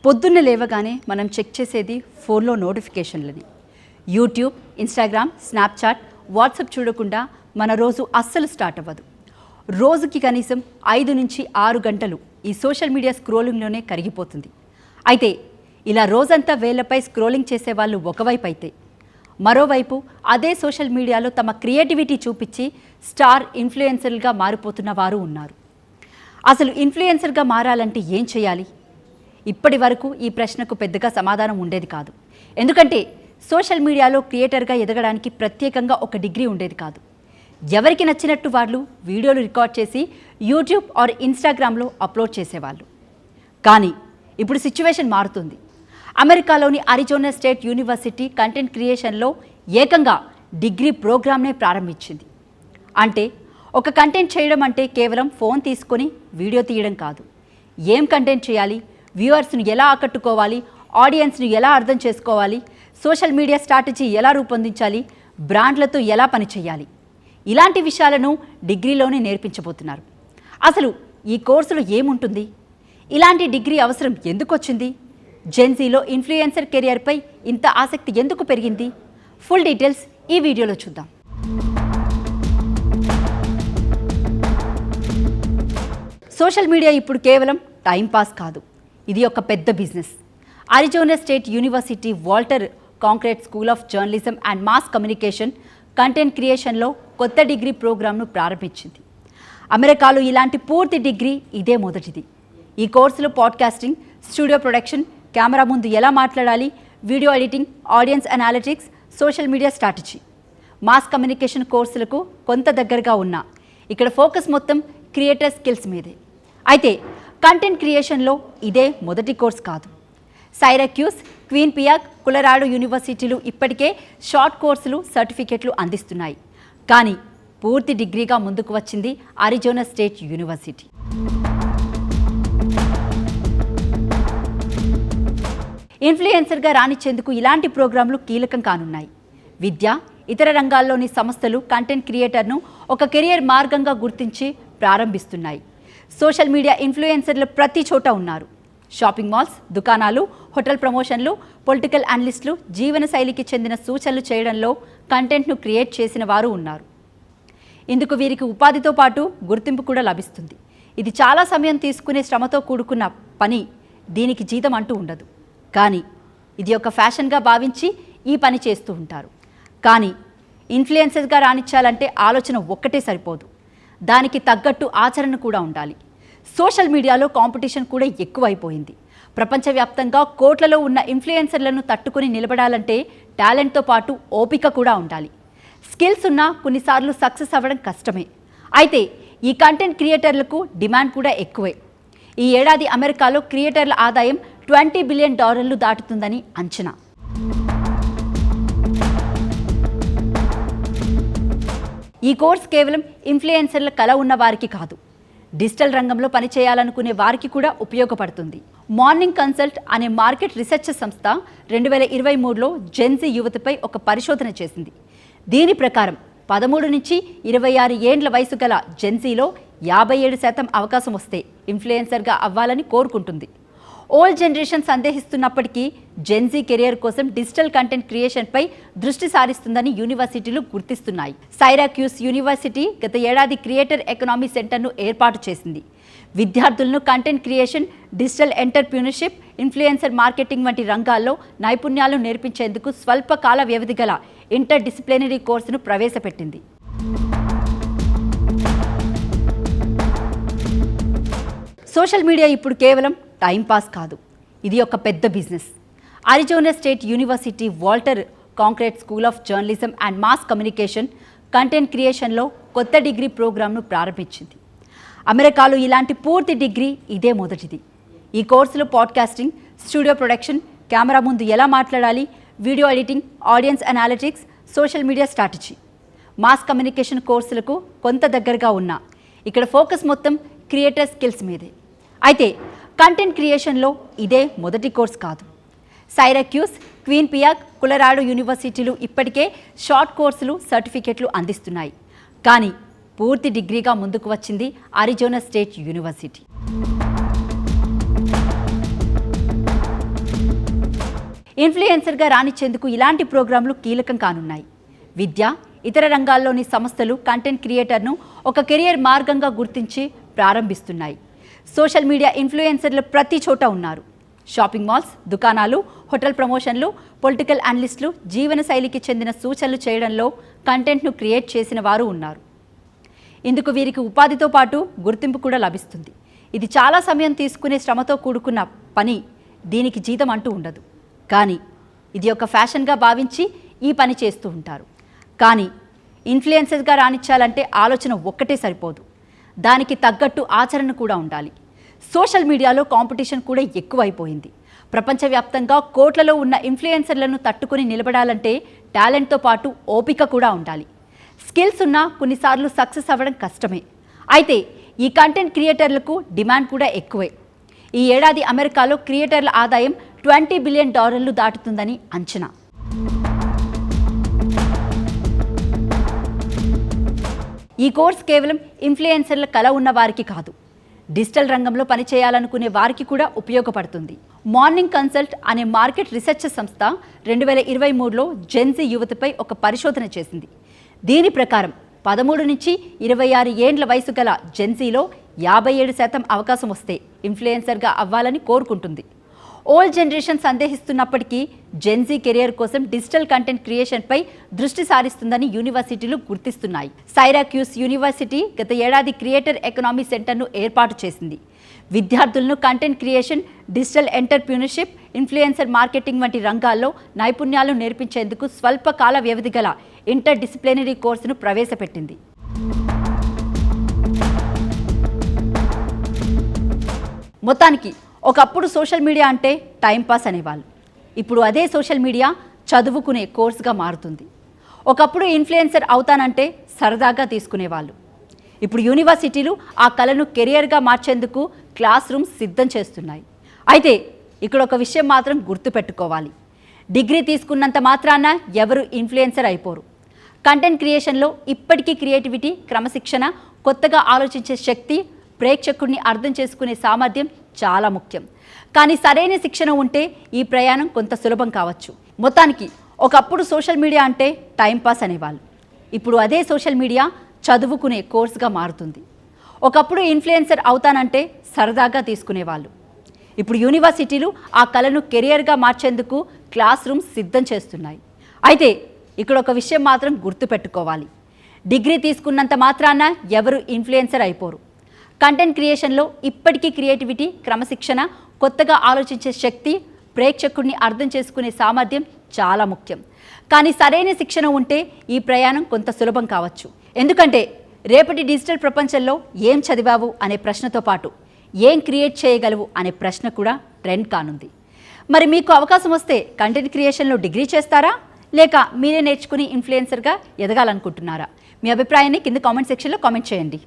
పొద్దున్న లేవగానే మనం చెక్ చేసేది ఫోన్లో నోటిఫికేషన్లని. యూట్యూబ్, ఇన్స్టాగ్రామ్, స్నాప్చాట్, వాట్సాప్ చూడకుండా మన రోజు అస్సలు స్టార్ట్ అవ్వదు. రోజుకి కనీసం 5 నుంచి 6 గంటలు ఈ సోషల్ మీడియా స్క్రోలింగ్లోనే కరిగిపోతుంది. అయితే ఇలా రోజంతా వేళ్లపై స్క్రోలింగ్ చేసేవాళ్ళు ఒకవైపు అయితే, మరోవైపు అదే సోషల్ మీడియాలో తమ క్రియేటివిటీ చూపించి స్టార్ ఇన్ఫ్లుయెన్సర్లుగా మారిపోతున్న వారు ఉన్నారు. అసలు ఇన్ఫ్లుయెన్సర్గా మారాలంటే ఏం చేయాలి? ఇప్పటి వరకు ఈ ప్రశ్నకు పెద్దగా సమాధానం ఉండేది కాదు. ఎందుకంటే సోషల్ మీడియాలో క్రియేటర్గా ఎదగడానికి ప్రత్యేకంగా ఒక డిగ్రీ ఉండేది కాదు. ఎవరికి నచ్చినట్టు వాళ్ళు వీడియోలు రికార్డ్ చేసి యూట్యూబ్ ఆర్ ఇన్స్టాగ్రామ్లో అప్లోడ్ చేసేవాళ్ళు. కానీ ఇప్పుడు సిచ్యువేషన్ మారుతుంది. అమెరికాలోని అరిజోనా స్టేట్ యూనివర్సిటీ కంటెంట్ క్రియేషన్లో ఏకంగా డిగ్రీ ప్రోగ్రామ్నే ప్రారంభించింది. అంటే ఒక కంటెంట్ చేయడం అంటే కేవలం ఫోన్ తీసుకొని వీడియో తీయడం కాదు. ఏం కంటెంట్ చేయాలి, వ్యూవర్స్ను ఎలా ఆకట్టుకోవాలి, ఆడియన్స్ను ఎలా అర్థం చేసుకోవాలి, సోషల్ మీడియా స్ట్రాటజీ ఎలా రూపొందించాలి, బ్రాండ్లతో ఎలా పనిచేయాలి, ఇలాంటి విషయాలను డిగ్రీలోనే నేర్పించబోతున్నారు. అసలు ఈ కోర్సులో ఏముంటుంది? ఇలాంటి డిగ్రీ అవసరం ఎందుకు వచ్చింది? జెన్జీలో ఇన్ఫ్లుయెన్సర్ కెరియర్పై ఇంత ఆసక్తి ఎందుకు పెరిగింది? ఫుల్ డీటెయిల్స్ ఈ వీడియోలో చూద్దాం. సోషల్ మీడియా ఇప్పుడు కేవలం టైంపాస్ కాదు, ఇది ఒక పెద్ద business. Arizona State University Walter Cronkite School of Journalism and Mass Communication content క్రియేషన్లో కొత్త డిగ్రీ ప్రోగ్రామ్ను ప్రారంభించింది. అమెరికాలో ఇలాంటి పూర్తి డిగ్రీ ఇదే మొదటిది. ఈ కోర్సులో పాడ్కాస్టింగ్, స్టూడియో ప్రొడక్షన్, కెమెరా ముందు ఎలా మాట్లాడాలి, video editing, audience analytics, social media strategy, mass communication కోర్సులకు కొంత దగ్గరగా ఉన్న ఇక్కడ ఫోకస్ మొత్తం క్రియేటర్ స్కిల్స్ మీదే. అయితే కంటెంట్ క్రియేషన్లో ఇదే మొదటి కోర్స్ కాదు. సైరాక్యూస్, క్వీన్పియాక్, కొలరాడో యూనివర్సిటీలు ఇప్పటికే షార్ట్ కోర్సులు, సర్టిఫికెట్లు అందిస్తున్నాయి. కానీ పూర్తి డిగ్రీగా ముందుకు వచ్చింది అరిజోనా స్టేట్ యూనివర్సిటీ. ఇన్ఫ్లుయెన్సర్గా రాణించేందుకు ఇలాంటి ప్రోగ్రాంలు కీలకం కానున్నాయి. విద్య, ఇతర రంగాల్లోని సంస్థలు కంటెంట్ క్రియేటర్ను ఒక కెరియర్ మార్గంగా గుర్తించి ప్రారంభిస్తున్నాయి. సోషల్ మీడియా ఇన్ఫ్లుయెన్సర్లు ప్రతి చోట ఉన్నారు. షాపింగ్ మాల్స్, దుకాణాలు, హోటల్ ప్రమోషన్లు, పొలిటికల్ అనలిస్టులు, జీవన శైలికి చెందిన సూచనలు చేయడంలో కంటెంట్ను క్రియేట్ చేసిన వారు ఉన్నారు. ఇందుకు వీరికి ఉపాధితో పాటు గుర్తింపు కూడా లభిస్తుంది. ఇది చాలా సమయం తీసుకునే శ్రమతో కూడుకున్న పని. దీనికి జీతం అంటూ ఉండదు. కానీ ఇది ఒక ఫ్యాషన్గా భావించి ఈ పని చేస్తూ ఉంటారు. కానీ ఇన్ఫ్లుయెన్సర్గా రాణించాలంటే ఆలోచన ఒక్కటే సరిపోదు. దానికి తగ్గట్టు ఆచరణ కూడా ఉండాలి. సోషల్ మీడియాలో కాంపిటీషన్ కూడా ఎక్కువైపోయింది. ప్రపంచవ్యాప్తంగా కోట్లలో ఉన్న ఇన్ఫ్లుయెన్సర్లను తట్టుకుని నిలబడాలంటే టాలెంట్తో పాటు ఓపిక కూడా ఉండాలి. స్కిల్స్ ఉన్నా కొన్నిసార్లు సక్సెస్ అవ్వడం కష్టమే. అయితే ఈ కంటెంట్ క్రియేటర్లకు డిమాండ్ కూడా ఎక్కువే. ఈ ఏడాది అమెరికాలో క్రియేటర్ల ఆదాయం $20 బిలియన్ దాటుతుందని అంచనా. ఈ కోర్స్ కేవలం ఇన్ఫ్లుయెన్సర్ల కల ఉన్న వారికి కాదు, డిజిటల్ రంగంలో పనిచేయాలనుకునే వారికి కూడా ఉపయోగపడుతుంది. మార్నింగ్ కన్సల్ట్ అనే మార్కెట్ రీసెర్చ్ సంస్థ 2023లో జెన్జీ యువతపై ఒక పరిశోధన చేసింది. దీని ప్రకారం 13 నుంచి 26 ఏండ్ల వయసు గల జెన్జీలో 57% అవకాశం వస్తే ఇన్ఫ్లుయెన్సర్గా అవ్వాలని కోరుకుంటుంది. ఓల్డ్ జనరేషన్ సందేహిస్తున్నప్పటికీ జెన్జీ కెరియర్ కోసం డిజిటల్ కంటెంట్ క్రియేషన్పై దృష్టి సారిస్తుందని యూనివర్సిటీలు గుర్తిస్తున్నాయి. సైరాక్యూస్ యూనివర్సిటీ గత ఏడాది క్రియేటర్ ఎకనామీ సెంటర్ను ఏర్పాటు చేసింది. విద్యార్థులను content creation, digital entrepreneurship, influencer marketing వంటి రంగాల్లో నైపుణ్యాలు నేర్పించేందుకు స్వల్ప కాల వ్యవధి గల ఇంటర్ డిసిప్లినరీ కోర్సును ప్రవేశపెట్టింది. సోషల్ మీడియా ఇప్పుడు కేవలం టైంపాస్ కాదు, ఇది ఒక పెద్ద business. Arizona State University Walter Cronkite School of Journalism and Mass Communication content క్రియేషన్లో కొత్త డిగ్రీ ప్రోగ్రామ్ను ప్రారంభించింది. అమెరికాలో ఇలాంటి పూర్తి డిగ్రీ ఇదే మొదటిది. ఈ కోర్సులో పాడ్కాస్టింగ్, స్టూడియో ప్రొడక్షన్, కెమెరా ముందు ఎలా మాట్లాడాలి, video editing, audience analytics, social media strategy, mass communication కోర్సులకు కొంత దగ్గరగా ఉన్న ఇక్కడ ఫోకస్ మొత్తం క్రియేటర్ స్కిల్స్ మీదే. అయితే కంటెంట్ క్రియేషన్లో ఇదే మొదటి కోర్స్ కాదు. సైరాక్యూస్, క్వీన్పియాక్, కొలరాడో యూనివర్సిటీలు ఇప్పటికే షార్ట్ కోర్సులు, సర్టిఫికెట్లు అందిస్తున్నాయి. కానీ పూర్తి డిగ్రీగా ముందుకు వచ్చింది అరిజోనా స్టేట్ యూనివర్సిటీ. ఇన్ఫ్లుయెన్సర్గా రాణించేందుకు ఇలాంటి ప్రోగ్రాంలు కీలకం కానున్నాయి. విద్య, ఇతర రంగాల్లోని సంస్థలు కంటెంట్ క్రియేటర్ను ఒక కెరియర్ మార్గంగా గుర్తించి ప్రారంభిస్తున్నాయి. సోషల్ మీడియా ఇన్ఫ్లుయెన్సర్లు ప్రతి చోట ఉన్నారు. షాపింగ్ మాల్స్, దుకాణాలు, హోటల్ ప్రమోషన్లు, పొలిటికల్ అనలిస్టులు జీవన శైలికి చెందిన సూచనలు చేయడంలో కంటెంట్ను క్రియేట్ చేసిన వారు ఉన్నారు. ఇందుకు వీరికి ఉపాధితో పాటు గుర్తింపు కూడా లభిస్తుంది. ఇది చాలా సమయం తీసుకునే శ్రమతో కూడుకున్న పని. దీనికి జీతం అంటూ ఉండదు. కానీ ఇది ఒక ఫ్యాషన్గా భావించి ఈ పని చేస్తూ ఉంటారు. కానీ ఇన్ఫ్లుయెన్సర్గా రాణించాలంటే ఆలోచన ఒక్కటే సరిపోదు. దానికి తగ్గట్టు ఆచరణ కూడా ఉండాలి. సోషల్ మీడియాలో కాంపిటీషన్ కూడా ఎక్కువైపోయింది. ప్రపంచవ్యాప్తంగా కోట్లలో ఉన్న ఇన్ఫ్లుయెన్సర్లను తట్టుకొని నిలబడాలంటే టాలెంట్తో పాటు ఓపిక కూడా ఉండాలి. స్కిల్స్ ఉన్నా కొన్నిసార్లు సక్సెస్ అవ్వడం కష్టమే. అయితే ఈ కంటెంట్ క్రియేటర్లకు డిమాండ్ కూడా ఎక్కువే. ఈ ఏడాది అమెరికాలో క్రియేటర్ల ఆదాయం $20 బిలియన్ దాటుతుందని అంచనా. ఈ కోర్స్ కేవలం ఇన్ఫ్లుయెన్సర్ల కళ ఉన్న వారికి కాదు, డిజిటల్ రంగంలో పనిచేయాలనుకునే వారికి కూడా ఉపయోగపడుతుంది. మార్నింగ్ కన్సల్ట్ అనే మార్కెట్ రీసెర్చ్ సంస్థ 2023లో జెన్జీ యువతపై ఒక పరిశోధన చేసింది. దీని ప్రకారం 13 నుంచి 26 ఏండ్ల వయసు గల జెన్జీలో 57% అవకాశం వస్తే ఇన్ఫ్లుయెన్సర్గా అవ్వాలని కోరుకుంటుంది. ఓల్డ్ జనరేషన్ సందేహిస్తున్నప్పటికీ జెన్జీ కెరియర్ కోసం డిజిటల్ కంటెంట్ క్రియేషన్పై దృష్టి సారిస్తుందని యూనివర్సిటీలు గుర్తిస్తున్నాయి. సైరాక్యూస్ యూనివర్సిటీ గత ఏడాది క్రియేటర్ ఎకనామీ సెంటర్ను ఏర్పాటు చేసింది. విద్యార్థులను content creation, digital entrepreneurship, influencer marketing వంటి రంగాల్లో నైపుణ్యాలు నేర్పించేందుకు స్వల్ప కాల వ్యవధి గల ఇంటర్ డిసిప్లినరీ కోర్సును ప్రవేశపెట్టింది. మొత్తానికి ఒకప్పుడు సోషల్ మీడియా అంటే టైంపాస్ అనేవాళ్ళు. ఇప్పుడు అదే సోషల్ మీడియా చదువుకునే కోర్సుగా మారుతుంది. ఒకప్పుడు ఇన్ఫ్లుయెన్సర్ అవుతానంటే సరదాగా తీసుకునేవాళ్ళు. ఇప్పుడు యూనివర్సిటీలు ఆ కళను కెరియర్గా మార్చేందుకు క్లాస్ రూమ్స్ సిద్ధం చేస్తున్నాయి. అయితే ఇక్కడ ఒక విషయం మాత్రం గుర్తుపెట్టుకోవాలి. డిగ్రీ తీసుకున్నంత మాత్రాన ఎవరు ఇన్ఫ్లుయెన్సర్ అయిపోరు. కంటెంట్ క్రియేషన్లో ఇప్పటికీ క్రియేటివిటీ, క్రమశిక్షణ, కొత్తగా ఆలోచించే శక్తి, ప్రేక్షకుడిని అర్థం చేసుకునే సామర్థ్యం చాలా ముఖ్యం. కానీ సరైన శిక్షణ ఉంటే ఈ ప్రయాణం కొంత సులభం కావచ్చు. మొత్తానికి ఒకప్పుడు సోషల్ మీడియా అంటే టైంపాస్ అనేవాళ్ళు. ఇప్పుడు అదే సోషల్ మీడియా చదువుకునే కోర్సుగా మారుతుంది. ఒకప్పుడు ఇన్ఫ్లుయెన్సర్ అవుతానంటే సరదాగా తీసుకునేవాళ్ళు. ఇప్పుడు యూనివర్సిటీలు ఆ కళను కెరియర్గా మార్చేందుకు క్లాస్ రూమ్స్ సిద్ధం చేస్తున్నాయి. అయితే ఇక్కడ ఒక విషయం మాత్రం గుర్తుపెట్టుకోవాలి. డిగ్రీ తీసుకున్నంత మాత్రాన ఎవరు ఇన్ఫ్లుయెన్సర్ అయిపోరు. కంటెంట్ క్రియేషన్లో ఇప్పటికీ క్రియేటివిటీ, క్రమశిక్షణ, కొత్తగా ఆలోచించే శక్తి, ప్రేక్షకుడిని అర్థం చేసుకునే సామర్థ్యం చాలా ముఖ్యం. కానీ సరైన శిక్షణ ఉంటే ఈ ప్రయాణం కొంత సులభం కావచ్చు. ఎందుకంటే రేపటి డిజిటల్ ప్రపంచంలో ఏం చదివావు అనే ప్రశ్నతో పాటు ఏం క్రియేట్ చేయగలవు అనే ప్రశ్న కూడా ట్రెండ్ కానుంది. మరి మీకు అవకాశం వస్తే కంటెంట్ క్రియేషన్లో డిగ్రీ చేస్తారా, లేక మీరే నేర్చుకుని ఇన్ఫ్లుయెన్సర్గా ఎదగాలనుకుంటున్నారా? మీ అభిప్రాయాన్ని కింద కామెంట్ సెక్షన్లో కామెంట్ చేయండి.